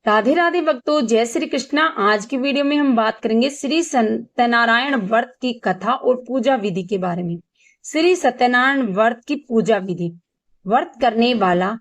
राधे राधे भक्तों, जय श्री कृष्णा। आज की वीडियो में हम बात करेंगे श्री सत्यनारायण व्रत की कथा और पूजा विधि के बारे में। श्री सत्यनारायण व्रत की पूजा विधि। व्रत करने वाला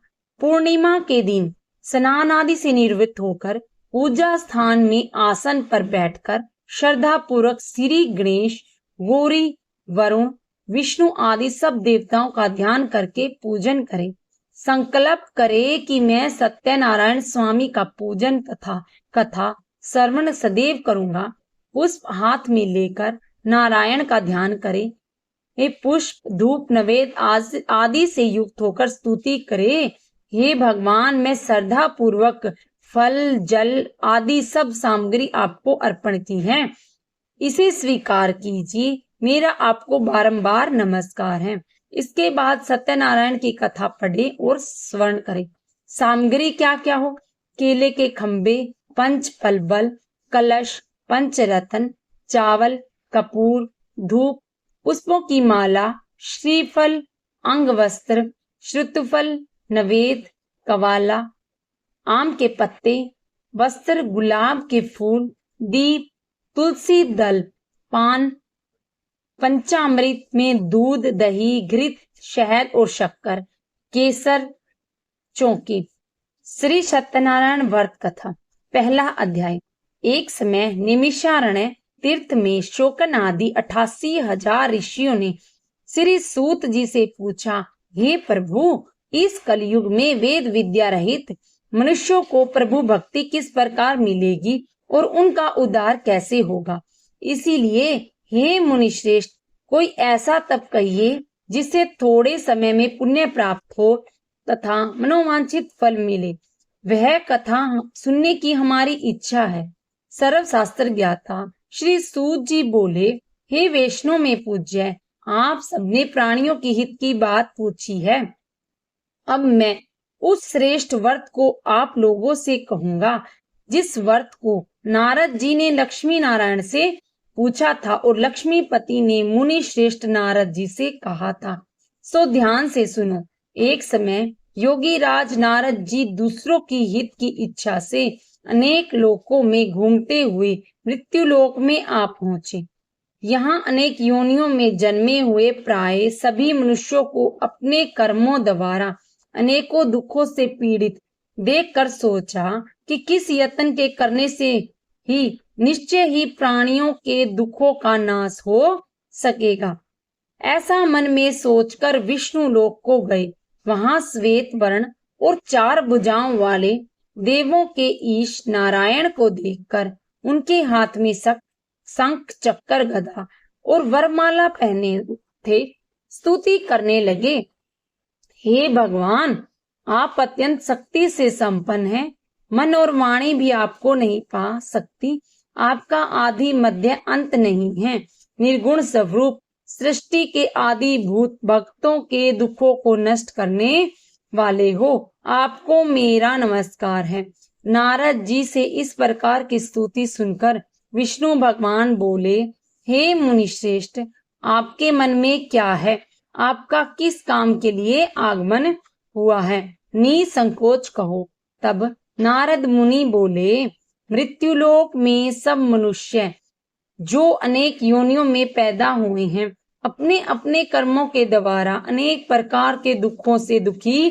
पूर्णिमा के दिन स्नान आदि से निवृत्त होकर पूजा स्थान में आसन पर बैठकर श्रद्धा पूर्वक श्री गणेश, गौरी, वरुण, विष्णु आदि सब देवताओं का ध्यान करके पूजन करे। संकल्प करे कि मैं सत्यनारायण स्वामी का पूजन तथा कथा श्रवण सदैव करूंगा। पुष्प हाथ में लेकर नारायण का ध्यान करे। हे पुष्प, धूप, नैवेद्य आदि से युक्त होकर स्तुति करे। हे भगवान, मैं श्रद्धा पूर्वक फल, जल आदि सब सामग्री आपको अर्पण की है, इसे स्वीकार कीजिए। मेरा आपको बारंबार नमस्कार है। इसके बाद सत्यनारायण की कथा पढ़े और स्मरण करें। सामग्री क्या क्या हो? केले के खंबे, पंच फलबल, कलश, पंचरत्न, चावल, कपूर, धूप, पुष्पों की माला, श्रीफल, अंगवस्त्र, श्रुतफल, नवेद, कवाला, आम के पत्ते, वस्त्र, गुलाब के फूल, दीप, तुलसी दल, पान, पंचामृत में दूध, दही, घृत, शहद और शक्कर, केसर, चौकी। श्री सत्यनारायण व्रत कथा। पहला अध्याय। एक समय निमिषारण्य तीर्थ में शौनकादि 88,000 ऋषियों ने श्री सूत जी से पूछा, हे प्रभु, इस कलयुग में वेद विद्या रहित मनुष्यों को प्रभु भक्ति किस प्रकार मिलेगी और उनका उद्धार कैसे होगा? इसीलिए हे मुनि श्रेष्ठ, कोई ऐसा तप कहिए जिससे थोड़े समय में पुण्य प्राप्त हो तथा मनोवांछित फल मिले। वह कथा सुनने की हमारी इच्छा है। सर्वशास्त्र ज्ञाता श्री सूत जी बोले, हे वैष्णव में पूज्य, आप सबने प्राणियों की हित की बात पूछी है। अब मैं उस श्रेष्ठ व्रत को आप लोगों से कहूंगा जिस व्रत को नारद जी ने लक्ष्मी नारायण से पूछा था और लक्ष्मीपति ने मुनि श्रेष्ठ नारद जी से कहा था। सो ध्यान से सुनो। एक समय योगी राज नारद जी दूसरों की हित की इच्छा से अनेक लोकों में घूमते हुए मृत्यु लोक में आ पहुंचे। यहाँ अनेक योनियों में जन्मे हुए प्राय सभी मनुष्यों को अपने कर्मों द्वारा अनेकों दुखों से पीड़ित देखकर सोचा कि किस यत्न के करने से ही निश्चय ही प्राणियों के दुखों का नाश हो सकेगा। ऐसा मन में सोचकर विष्णु लोक को गए। वहां श्वेत वर्ण और 4 भुजाओं वाले देवों के ईश नारायण को देखकर उनके हाथ में शंख, चक्र, गदा और वरमाला पहने थे स्तुति करने लगे। हे भगवान, आप अत्यंत शक्ति से संपन्न हैं। मन और वाणी भी आपको नहीं पा सकती। आपका आदि मध्य अंत नहीं है। निर्गुण स्वरूप सृष्टि के आदि भूत भक्तों के दुखों को नष्ट करने वाले हो। आपको मेरा नमस्कार है। नारद जी से इस प्रकार की स्तुति सुनकर विष्णु भगवान बोले, हे मुनि श्रेष्ठ, आपके मन में क्या है? आपका किस काम के लिए आगमन हुआ है? निसंकोच कहो। तब नारद मुनि बोले, मृत्युलोक में सब मनुष्य जो अनेक योनियों में पैदा हुए हैं, अपने अपने कर्मों के द्वारा अनेक प्रकार के दुखों से दुखी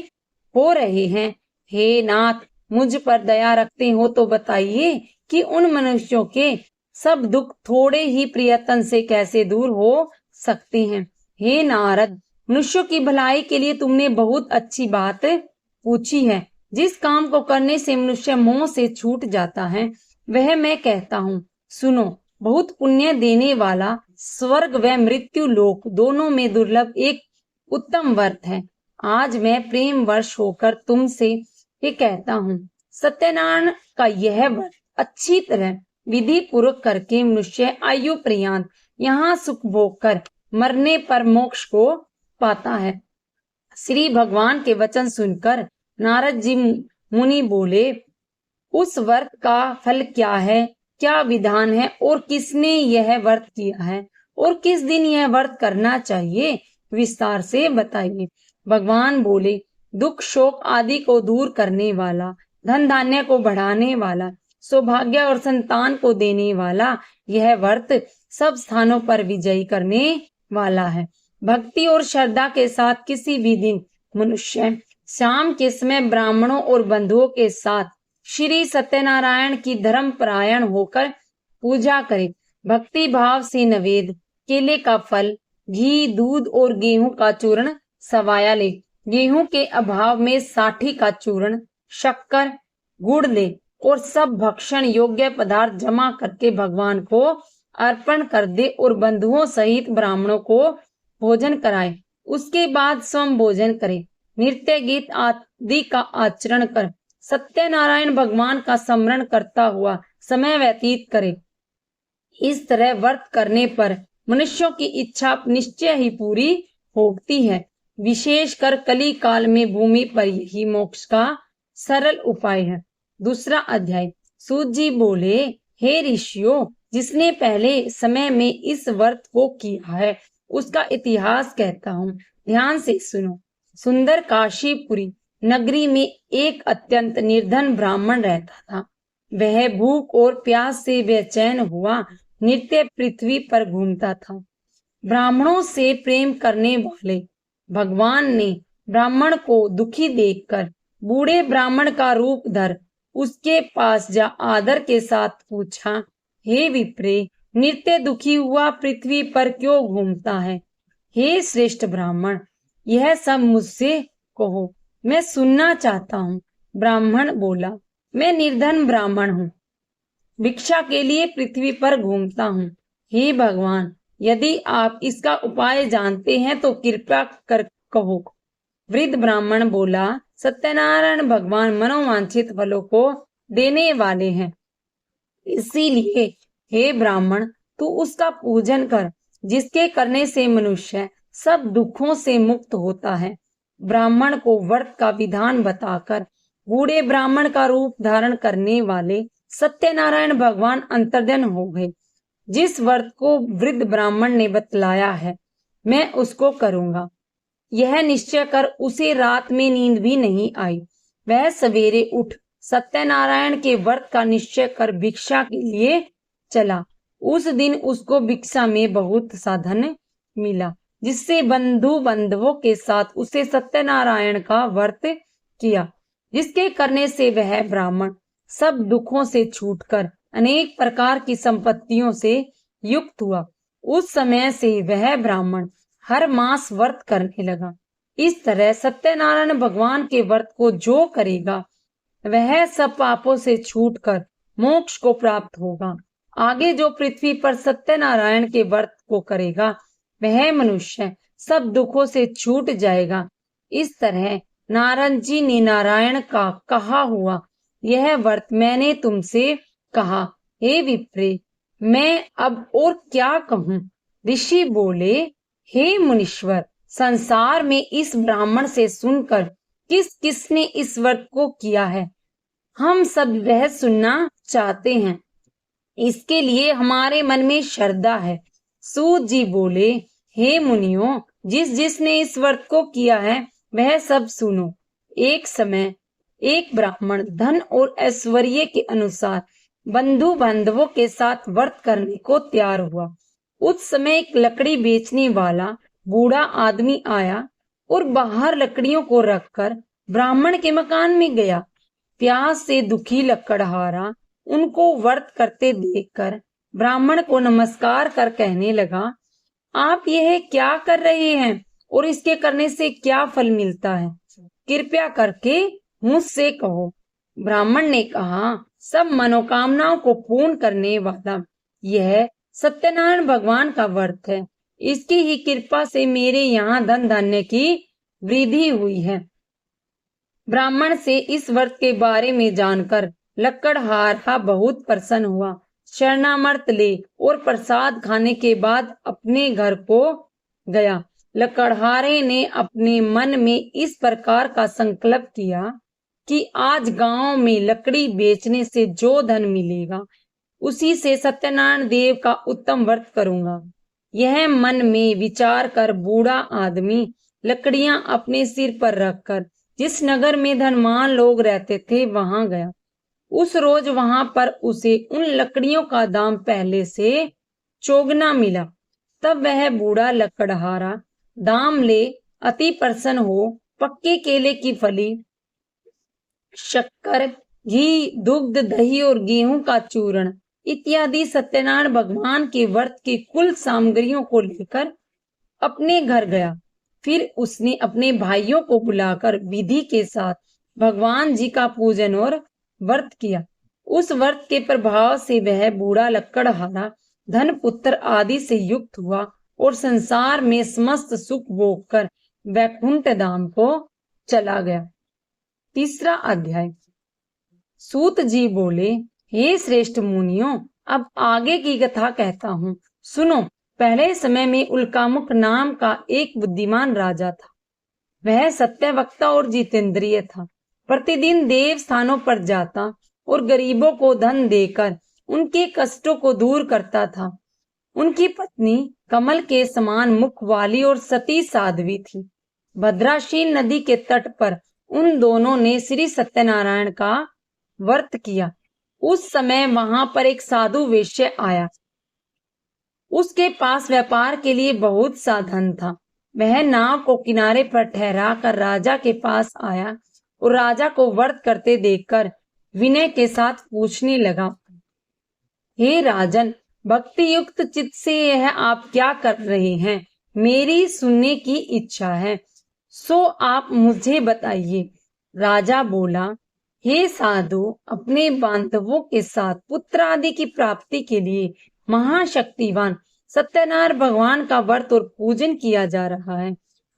हो रहे हैं। हे नाथ, मुझ पर दया रखते हो तो बताइए कि उन मनुष्यों के सब दुख थोड़े ही प्रयत्न से कैसे दूर हो सकते हैं। हे नारद, मनुष्यों की भलाई के लिए तुमने बहुत अच्छी बात पूछी है। जिस काम को करने से मनुष्य मोह से छूट जाता है, वह मैं कहता हूँ, सुनो। बहुत पुण्य देने वाला स्वर्ग व मृत्यु लोक दोनों में दुर्लभ एक उत्तम व्रत है। आज मैं प्रेम वर्ष होकर तुमसे ये कहता हूँ, सत्यनारायण का यह व्रत अच्छी तरह विधि पूर्वक करके मनुष्य आयु पर्यंत यहाँ सुख भोग कर मरने पर मोक्ष को पाता है। श्री भगवान के वचन सुनकर नारद जी मुनि बोले, उस व्रत का फल क्या है, क्या विधान है और किसने यह व्रत किया है और किस दिन यह व्रत करना चाहिए, विस्तार से बताइए। भगवान बोले, दुख शोक आदि को दूर करने वाला धन धान्य को बढ़ाने वाला, सौभाग्य और संतान को देने वाला यह व्रत सब स्थानों पर विजयी करने वाला है। भक्ति और श्रद्धा के साथ किसी भी दिन मनुष्य शाम के समय ब्राह्मणों और बंधुओं के साथ श्री सत्यनारायण की धर्मपरायण होकर पूजा करे। भक्ति भाव से नवेद, केले का फल, घी, दूध और गेहूं का चूर्ण सवाया ले। गेहूं के अभाव में साठी का चूर्ण, शक्कर, गुड़ ले और सब भक्षण योग्य पदार्थ जमा करके भगवान को अर्पण कर दे और बंधुओं सहित ब्राह्मणों को भोजन कराए। उसके बाद स्वयं भोजन करे। नृत्य गीत आदि का आचरण कर सत्यनारायण भगवान का स्मरण करता हुआ समय व्यतीत करे। इस तरह व्रत करने पर मनुष्यों की इच्छा निश्चय ही पूरी होती है। विशेषकर कली काल में भूमि पर यही मोक्ष का सरल उपाय है। दूसरा अध्याय। सूत जी बोले, हे ऋषियों, जिसने पहले समय में इस व्रत को किया है उसका इतिहास कहता हूँ, ध्यान से सुनो। सुंदर काशीपुरी नगरी में एक अत्यंत निर्धन ब्राह्मण रहता था। वह भूख और प्यास से बेचैन हुआ नित्य पृथ्वी पर घूमता था। ब्राह्मणों से प्रेम करने वाले भगवान ने ब्राह्मण को दुखी देखकर बूढ़े ब्राह्मण का रूप धर उसके पास जा आदर के साथ पूछा, हे विप्रे, नित्य दुखी हुआ पृथ्वी पर क्यों घूमता है? हे श्रेष्ठ ब्राह्मण, यह सब मुझसे कहो, मैं सुनना चाहता हूँ। ब्राह्मण बोला, मैं निर्धन ब्राह्मण हूँ, भिक्षा के लिए पृथ्वी पर घूमता हूँ। हे भगवान, यदि आप इसका उपाय जानते हैं तो कृपया कर कहो। वृद्ध ब्राह्मण बोला, सत्यनारायण भगवान मनोवांछित फलों को देने वाले हैं, इसीलिए हे ब्राह्मण, तू उसका पूजन कर, जिसके करने से मनुष्य सब दुखों से मुक्त होता है। ब्राह्मण को व्रत का विधान बताकर बूढ़े ब्राह्मण का रूप धारण करने वाले सत्यनारायण भगवान अंतर्ध्यान हो गए। जिस व्रत को वृद्ध ब्राह्मण ने बतलाया है, मैं उसको करूंगा, यह निश्चय कर उसे रात में नींद भी नहीं आई। वह सवेरे उठ सत्यनारायण के व्रत का निश्चय कर भिक्षा के लिए चला। उस दिन उसको भिक्षा में बहुत सा धन मिला, जिससे बंधु बांधवों के साथ उसे सत्यनारायण का व्रत किया, जिसके करने से वह ब्राह्मण सब दुखों से छूटकर अनेक प्रकार की संपत्तियों से युक्त हुआ। उस समय से वह ब्राह्मण हर मास व्रत करने लगा। इस तरह सत्यनारायण भगवान के व्रत को जो करेगा वह सब पापों से छूटकर मोक्ष को प्राप्त होगा। आगे जो पृथ्वी पर सत्यनारायण के व्रत को करेगा वह मनुष्य सब दुखों से छूट जाएगा। इस तरह नारद जी ने नारायण का कहा हुआ यह व्रत मैंने तुमसे कहा। हे विप्रे, मैं अब और क्या कहूँ? ऋषि बोले, हे मुनीश्वर, संसार में इस ब्राह्मण से सुनकर किस किसने इस व्रत को किया है, हम सब वह सुनना चाहते हैं। इसके लिए हमारे मन में श्रद्धा है। सूत जी बोले, हे मुनियों, जिस जिसने इस व्रत को किया है वह सब सुनो। एक समय एक ब्राह्मण धन और ऐश्वर्य के अनुसार बंधु बांधवों के साथ व्रत करने को तैयार हुआ। उस समय एक लकड़ी बेचने वाला बूढ़ा आदमी आया और बाहर लकड़ियों को रखकर ब्राह्मण के मकान में गया। प्यास से दुखी लकड़हारा उनको व्रत करते देखकर ब्राह्मण को नमस्कार कर कहने लगा, आप यह क्या कर रहे हैं और इसके करने से क्या फल मिलता है? कृपया करके मुझसे कहो। ब्राह्मण ने कहा, सब मनोकामनाओं को पूर्ण करने वाला यह सत्यनारायण भगवान का व्रत है। इसकी ही कृपा से मेरे यहाँ धन धान्य की वृद्धि हुई है। ब्राह्मण से इस व्रत के बारे में जानकर लकड़हारा बहुत प्रसन्न हुआ। शरणामर्त ले और प्रसाद खाने के बाद अपने घर को गया। लकड़हारे ने अपने मन में इस प्रकार का संकल्प किया कि आज गांव में लकड़ी बेचने से जो धन मिलेगा उसी से सत्यनारायण देव का उत्तम व्रत करूंगा। यह मन में विचार कर बूढ़ा आदमी लकड़ियां अपने सिर पर रखकर जिस नगर में धनवान लोग रहते थे वहां गया। उस रोज वहां पर उसे उन लकड़ियों का दाम पहले से चौगुना मिला। तब वह बूढ़ा लकड़हारा दाम ले अति प्रसन्न हो पक्के केले की फली, शक्कर, घी, दुग्ध, दही और गेहूं का चूर्ण इत्यादि सत्यनारायण भगवान के व्रत की कुल सामग्रियों को लेकर अपने घर गया। फिर उसने अपने भाइयों को बुलाकर विधि के साथ भगवान जी का पूजन और व्रत किया। उस व्रत के प्रभाव से वह बूढ़ा लकड़हारा धन पुत्र आदि से युक्त हुआ और संसार में समस्त सुख भोग कर वैकुंठ धाम को चला गया। तीसरा अध्याय। सूत जी बोले, हे श्रेष्ठ मुनियों, अब आगे की कथा कहता हूँ, सुनो। पहले समय में उल्कामुख नाम का एक बुद्धिमान राजा था। वह सत्यवक्ता और जितेंद्रिय था। प्रतिदिन देव स्थानों पर जाता और गरीबों को धन देकर उनके कष्टों को दूर करता था। उनकी पत्नी कमल के समान मुख वाली और सती साध्वी थी। भद्राशील नदी के तट पर उन दोनों ने श्री सत्यनारायण का व्रत किया। उस समय वहां पर एक साधु वेश्य आया। उसके पास व्यापार के लिए बहुत सा धन था। वह नाव को किनारे पर ठहरा कर राजा के पास आया और राजा को व्रत करते देखकर विनय के साथ पूछने लगा, हे राजन, भक्ति युक्त चित्त से यह आप क्या कर रहे हैं? मेरी सुनने की इच्छा है, सो आप मुझे बताइए। राजा बोला, हे साधु, अपने बांधवों के साथ पुत्र आदि की प्राप्ति के लिए महाशक्तिवान सत्यनारायण भगवान का व्रत और पूजन किया जा रहा है।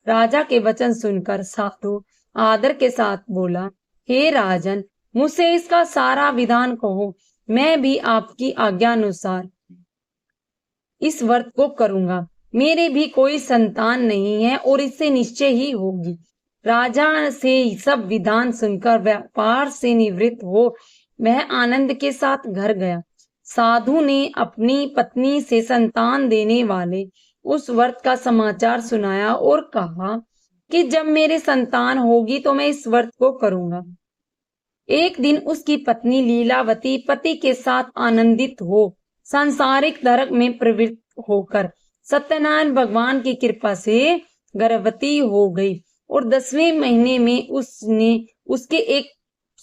राजा के वचन सुनकर साधु आदर के साथ बोला, हे राजन, मुझसे इसका सारा विधान कहो। मैं भी आपकी आज्ञा अनुसार इस व्रत को करूंगा। मेरे भी कोई संतान नहीं है और इससे निश्चय ही होगी। राजा से सब विधान सुनकर व्यापार से निवृत्त हो वह आनंद के साथ घर गया। साधु ने अपनी पत्नी से संतान देने वाले उस व्रत का समाचार सुनाया और कहा कि जब मेरे संतान होगी तो मैं इस व्रत को करूंगा। एक दिन उसकी पत्नी लीलावती पति के साथ आनंदित हो सांसारिक धर्म में प्रवृत्त होकर सत्यनारायण भगवान की कृपा से गर्भवती हो गई और 10वें महीने में उसके एक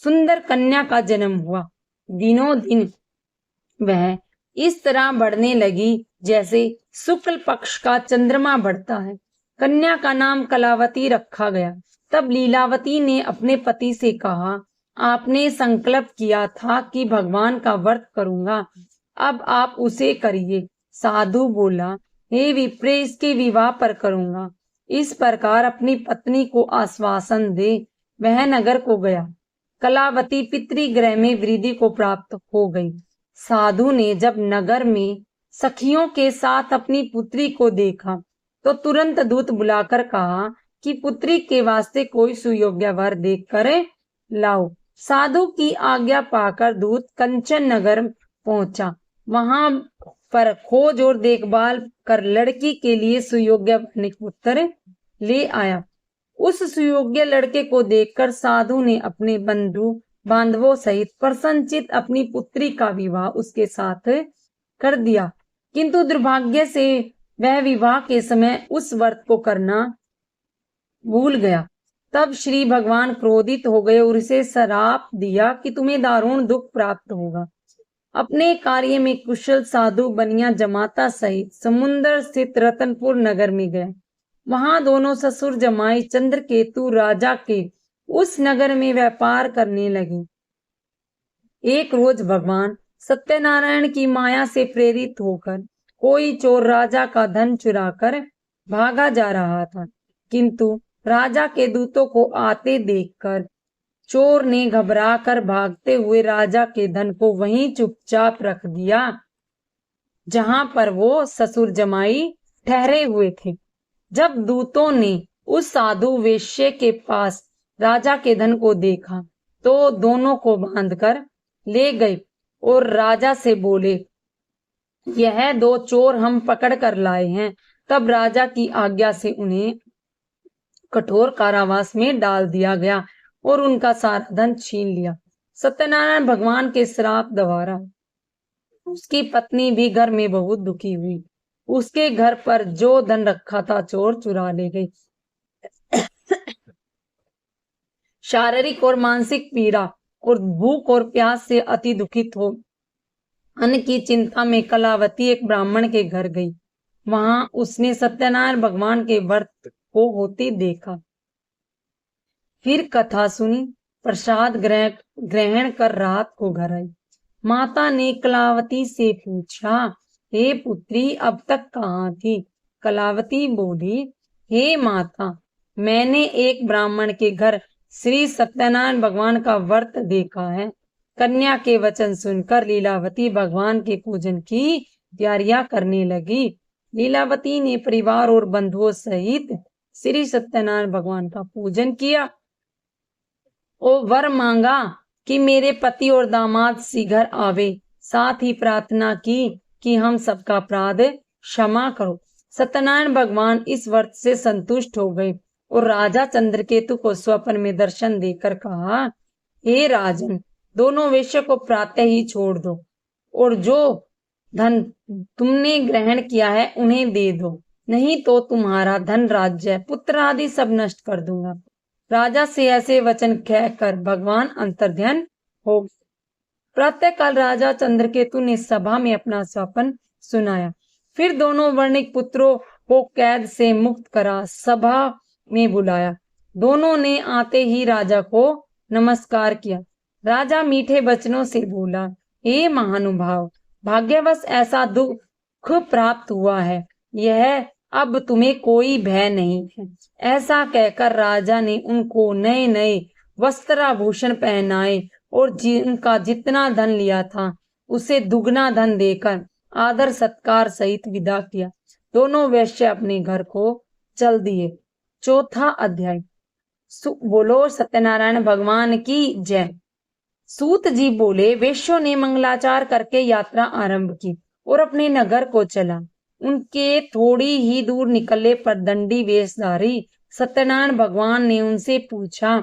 सुंदर कन्या का जन्म हुआ। दिनों दिन वह इस तरह बढ़ने लगी जैसे शुक्ल पक्ष का चंद्रमा बढ़ता है। कन्या का नाम कलावती रखा गया। तब लीलावती ने अपने पति से कहा, आपने संकल्प किया था कि भगवान का व्रत करूंगा, अब आप उसे करिए। साधु बोला, हे विप्र, इसके विवाह पर करूंगा। इस प्रकार अपनी पत्नी को आश्वासन दे वह नगर को गया। कलावती पितृगृह में वृद्धि को प्राप्त हो गई। साधु ने जब नगर में सखियों के साथ अपनी पुत्री को देखा तो तुरंत दूत बुलाकर कहा कि पुत्री के वास्ते कोई सुयोग्य वर देख कर लाओ। साधु की आज्ञा पाकर दूत कंचन नगर पहुंचा। वहां पर खोज और देखभाल कर लड़की के लिए सुयोग्य पुत्र ले आया। उस सुयोग्य लड़के को देखकर साधु ने अपने बंधु बांधवों सहित प्रसन्नचित अपनी पुत्री का विवाह उसके साथ कर दिया। किंतु दुर्भाग्य से वह विवाह के समय उस व्रत को करना भूल गया। तब श्री भगवान क्रोधित हो गए और उसे श्राप दिया कि तुम्हें दारुण दुख प्राप्त होगा। अपने कार्य में कुशल साधु बनिया जमाता सहित समुद्र स्थित रतनपुर नगर में गए। वहां दोनों ससुर जमाई चंद्रकेतु राजा के उस नगर में व्यापार करने लगे। एक रोज भगवान सत्यनारायण की माया से प्रेरित होकर कोई चोर राजा का धन चुराकर भागा जा रहा था, किंतु राजा के दूतों को आते देखकर चोर ने घबरा कर भागते हुए राजा के धन को वहीं चुपचाप रख दिया जहां पर वो ससुर जमाई ठहरे हुए थे। जब दूतों ने उस साधु वेश्य के पास राजा के धन को देखा तो दोनों को बांधकर ले गए और राजा से बोले, यह 2 चोर हम पकड़ कर लाए हैं। तब राजा की आज्ञा से उन्हें कठोर कारावास में डाल दिया गया और उनका सारा धन छीन लिया। सत्यनारायण भगवान के श्राप द्वारा उसकी पत्नी भी घर में बहुत दुखी हुई। उसके घर पर जो धन रखा था चोर चुरा ले गए। शारीरिक और मानसिक पीड़ा और भूख और प्यास से अति दुखित हो अन्न की चिंता में कलावती एक ब्राह्मण के घर गई। वहां उसने सत्यनारायण भगवान के व्रत को होते देखा। फिर कथा सुनी, प्रसाद ग्रहण कर रात को घर आई। माता ने कलावती से पूछा, हे पुत्री, अब तक कहाँ थी? कलावती बोली, हे माता, मैंने एक ब्राह्मण के घर श्री सत्यनारायण भगवान का व्रत देखा है। कन्या के वचन सुनकर लीलावती भगवान के पूजन की तैयारियां करने लगी। लीलावती ने परिवार और बंधुओं सहित श्री सत्यनारायण भगवान का पूजन किया और वर मांगा कि मेरे पति और दामाद शीघ्र आवे। साथ ही प्रार्थना की कि हम सबका अपराध क्षमा करो। सत्यनारायण भगवान इस व्रत से संतुष्ट हो गए और राजा चंद्रकेतु को स्वप्न में दर्शन देकर कहा, हे राजन, दोनों वेश्यों को प्रातः ही छोड़ दो और जो धन तुमने ग्रहण किया है उन्हें दे दो, नहीं तो तुम्हारा धन, राज्य, पुत्र आदि सब नष्ट कर दूंगा। राजा से ऐसे वचन कहकर भगवान अंतर्ध्यान हो गए। प्रातःकाल राजा चंद्रकेतु ने सभा में अपना स्वप्न सुनाया। फिर दोनों वर्णिक पुत्रों को कैद से मुक्त करा सभा में बुलाया। दोनों ने आते ही राजा को नमस्कार किया। राजा मीठे वचनों से बोला, हे महानुभाव, भाग्यवश ऐसा दुख प्राप्त हुआ है, यह अब तुम्हें कोई भय नहीं है। ऐसा कहकर राजा ने उनको नए नए वस्त्राभूषण पहनाए और जिनका जितना धन लिया था उसे दुगना धन देकर आदर सत्कार सहित विदा किया। दोनों वैश्य अपने घर को चल दिए। चौथा अध्याय। बोलो सत्यनारायण भगवान की जय। सूत जी बोले, वेश्यों ने मंगलाचार करके यात्रा आरंभ की और अपने नगर को चला। उनके थोड़ी ही दूर निकलने पर दंडी वेशधारी सत्यनारायण भगवान ने उनसे पूछा,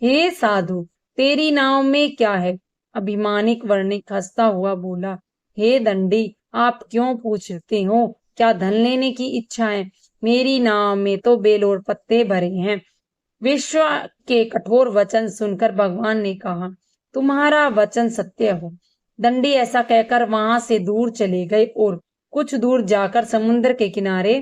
हे साधु, तेरी नाव में क्या है? अभिमानिक वर्णिक हंसता हुआ बोला, हे दंडी, आप क्यों पूछते हो? क्या धन लेने की इच्छा है? मेरी नाव में तो बेल और पत्ते भरे हैं। विश्व के कठोर वचन सुनकर भगवान ने कहा, तुम्हारा वचन सत्य हो। दंडी ऐसा कहकर वहां से दूर चले गए और कुछ दूर जाकर समुद्र के किनारे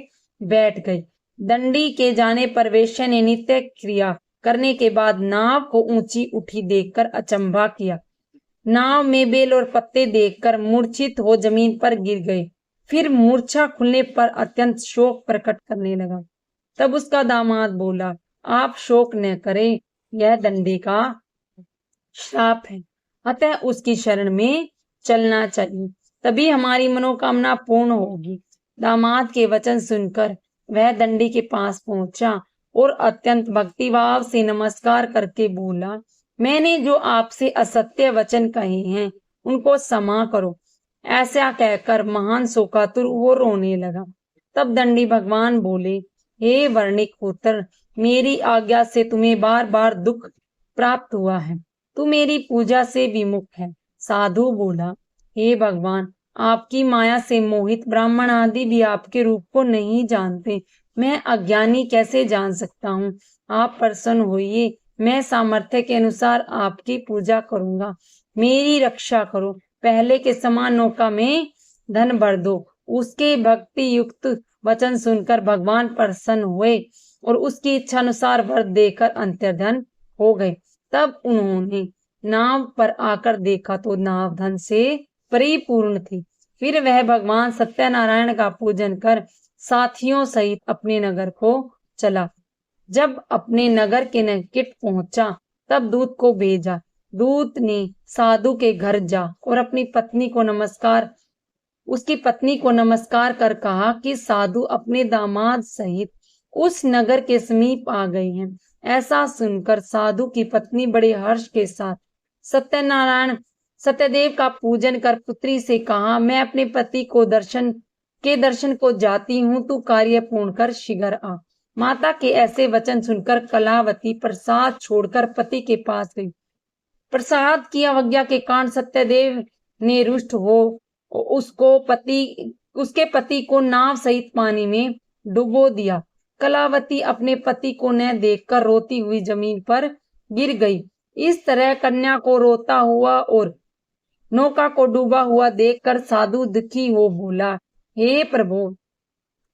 बैठ गए। दंडी के जाने पर वेश्या ने नित्य क्रिया करने के बाद नाव को ऊंची उठी देखकर अचंभा किया। नाव में बेल और पत्ते देखकर मूर्छित हो जमीन पर गिर गए। फिर मूर्छा खुलने पर अत्यंत शोक प्रकट करने लगा। तब उसका दामाद बोला, आप शोक न करें, यह दंडी का श्राप है, अतः उसकी शरण में चलना चाहिए, तभी हमारी मनोकामना पूर्ण होगी। दामाद के वचन सुनकर वह दंडी के पास पहुंचा और अत्यंत भक्तिभाव से नमस्कार करके बोला, मैंने जो आपसे असत्य वचन कहे हैं उनको क्षमा करो। ऐसा कहकर महान शोकातुर हो रोने लगा। तब दंडी भगवान बोले, हे वर्णिक पुत्र, मेरी आज्ञा से तुम्हें बार बार दुख प्राप्त हुआ है, तू मेरी पूजा से विमुख है। साधु बोला, हे भगवान, आपकी माया से मोहित ब्राह्मण आदि भी आपके रूप को नहीं जानते। मैं अज्ञानी कैसे जान सकता हूँ? आप प्रसन्न होइए, मैं सामर्थ्य के अनुसार आपकी पूजा करूंगा। मेरी रक्षा करो। पहले के समान नौका में धन भर दो। उसके भक्ति युक्त वचन सुनकर भगवान प्रसन्न हुए और उसकी इच्छा अनुसार वर देकर अंतर्ध्यान हो गए। तब उन्होंने नाव पर आकर देखा तो नाव धन से परिपूर्ण थी। फिर वह भगवान सत्यनारायण का पूजन कर साथियों सहित अपने नगर को चला। जब अपने नगर के निकट पहुंचा तब दूत को भेजा। दूत ने साधु के घर जा और उसकी पत्नी को नमस्कार कर कहा कि साधु अपने दामाद सहित उस नगर के समीप आ गए हैं। ऐसा सुनकर साधु की पत्नी बड़े हर्ष के साथ सत्यदेव का पूजन कर पुत्री से कहा, मैं अपने पति को दर्शन को जाती हूँ, तू कार्य पूर्ण कर शीघ्र आ। माता के ऐसे वचन सुनकर कलावती प्रसाद छोड़कर पति के पास गई। प्रसाद की अवज्ञा के कारण सत्यदेव ने रुष्ट हो उसके पति को नाव सहित पानी में डुबो दिया। कलावती अपने पति को न देखकर रोती हुई जमीन पर गिर गई। इस तरह कन्या को रोता हुआ और नौका को डूबा हुआ देखकर साधु दुखी हो बोला, हे प्रभु,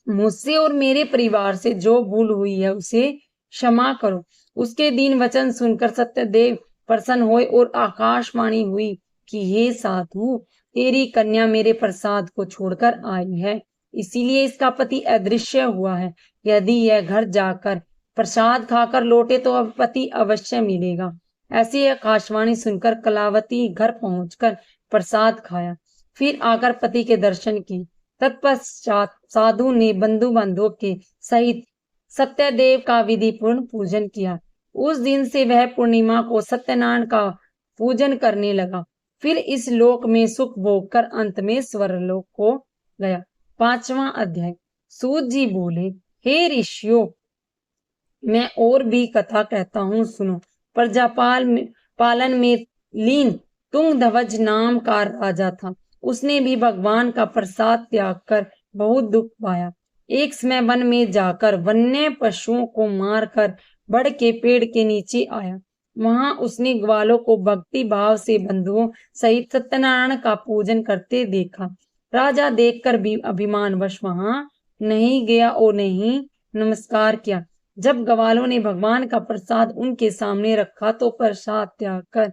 मुझसे और मेरे परिवार से जो भूल हुई है उसे क्षमा करो। उसके दीन वचन सुनकर सत्यदेव प्रसन्न हुए और आकाशवाणी हुई कि हे साधु, तेरी कन्या मेरे प्रसाद को छोड़कर आई है, इसीलिए इसका पति अदृश्य हुआ है। यदि यह घर जाकर प्रसाद खाकर लौटे तो अब पति अवश्य मिलेगा। ऐसी आकाशवाणी सुनकर कलावती घर पहुंचकर प्रसाद खाया, फिर आकर पति के दर्शन किए। तत्पश्चात साधु ने बंधु बांधवों के सहित सत्यदेव का विधि पूर्ण पूजन किया। उस दिन से वह पूर्णिमा को सत्यनारायण का पूजन करने लगा। फिर इस लोक में सुख भोग कर अंत में स्वर्गलोक को गया। 5वां अध्याय। सूत जी बोले, हे ऋषियों, मैं और भी कथा कहता हूँ, सुनो। पालन में लीन तुंगध्वज नाम का राजा था। उसने भी भगवान का प्रसाद त्याग कर बहुत दुख पाया। एक समय वन में जाकर वन्य पशुओं को मारकर बड़ के पेड़ के नीचे आया। वहां उसने ग्वालों को भक्ति भाव से बंधुओं सहित सत्यनारायण का पूजन करते देखा। राजा देखकर भी अभिमानवश वहां नहीं गया और नहीं नमस्कार किया। जब ग्वालों ने भगवान का प्रसाद उनके सामने रखा तो प्रसाद त्याग कर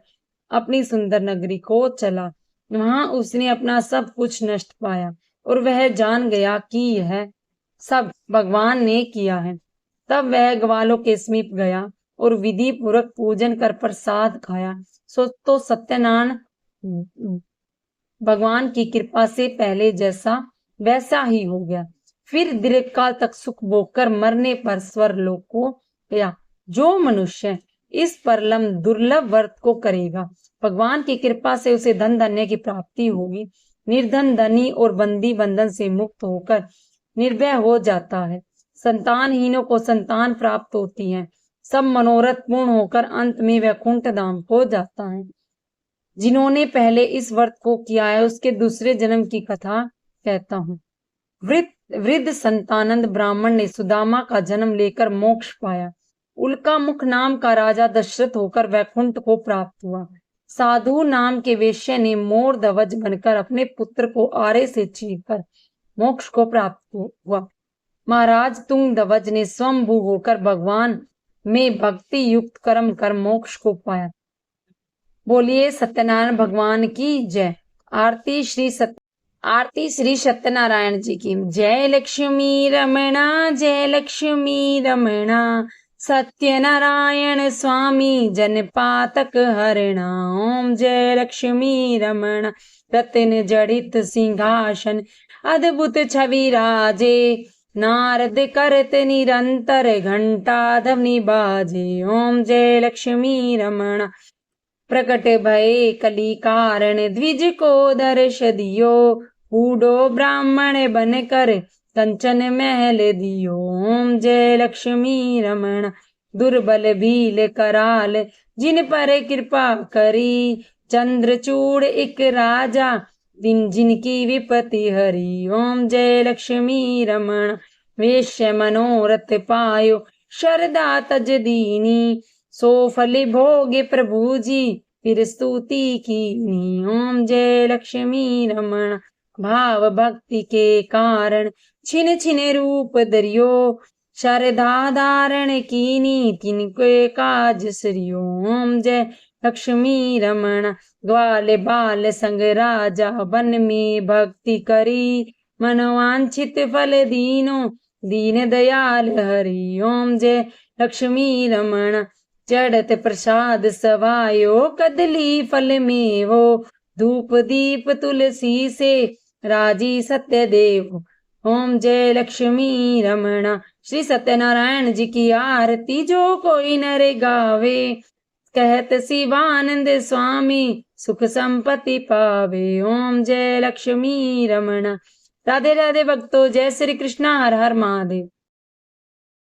अपनी सुंदर नगरी को चला। वहां उसने अपना सब कुछ नष्ट पाया और वह जान गया कि यह सब भगवान ने किया है। तब वह ग्वालों के समीप गया और विधि पूर्वक पूजन कर प्रसाद खाया। तो सत्यनारायण भगवान की कृपा से पहले जैसा वैसा ही हो गया। फिर दीर्घकाल तक सुख भोग कर मरने पर स्वर्गलोक को गया। जो मनुष्य इस परलम दुर्लभ व्रत को करेगा, भगवान की कृपा से उसे धन धान्य की प्राप्ति होगी। निर्धन धनी और बंदी बंधन से मुक्त होकर निर्भय हो जाता है। संतानहीनों को संतान प्राप्त होती है। सब मनोरथ पूर्ण होकर अंत में वैकुंठ धाम को जाता है। जिन्होंने पहले इस व्रत को किया है उसके दूसरे जन्म की कथा कहता हूँ। वृद्ध संतानंद ब्राह्मण ने सुदामा का जन्म लेकर मोक्ष पाया। उल्का मुख नाम का राजा दशरथ होकर वैकुंठ को प्राप्त हुआ। साधु नाम के वेश्य ने मोर ध्वज बनकर अपने पुत्र को आरे से चीरकर मोक्ष को प्राप्त हुआ। महाराज तुंगध्वज ने स्वयंभू होकर भगवान में भक्ति युक्त कर्म कर मोक्ष को पाया। बोलिए सत्यनारायण भगवान की जय। आरती श्री सत्यनारायण जी की। जय लक्ष्मी रमणा, जय लक्ष्मी रमणा, सत्यनारायण स्वामी जनपातक हरणा। ओम जय लक्ष्मी रमणा, रत्न जड़ित सिंहासन अद्भुत छवि राजे, नारद करत निरंतर घंटा ध्वनि बाजे। ओम जय लक्ष्मी रमणा, प्रकट भय कली कारण द्विज को दर्श दियो, बूढ़ो ब्राह्मण बनकर कंचन महल दियो। ओम जय लक्ष्मी रमण, दुर्बल भील कराल जिन पर कृपा करी, चंद्रचूड़ एक राजा जिनकी विपत्ति हरी। ओम जय लक्ष्मी रमण, वेश्य मनोरथ पायो शरदा तज दीनी, सो फल भोगे प्रभु जी फिर स्तुति कीनी। ओम जय लक्ष्मी रमण, भाव भक्ति के कारण छिन छिन रूप दरियो, शरदा धारण कीनी तिनके काज सरियो। ओम जय लक्ष्मी रमण, ग्वाल बाल संग राजा वन में भक्ति करी, मनोवांछित फल दीनो दीन दयाल हरि। ओम जय लक्ष्मी रमण, चढ़त प्रसाद सवायो कदली फल मेवो, धूप दीप तुलसी से राजी सत्यदेव। ओम जय लक्ष्मी रमण, श्री सत्यनारायण जी की आरती जो कोई नर गावे, कहत शिवानंद स्वामी सुख संपत्ति पावे। ओम जय लक्ष्मी रमण। राधे राधे भक्तों, जय श्री कृष्णा, हर हर महादेव।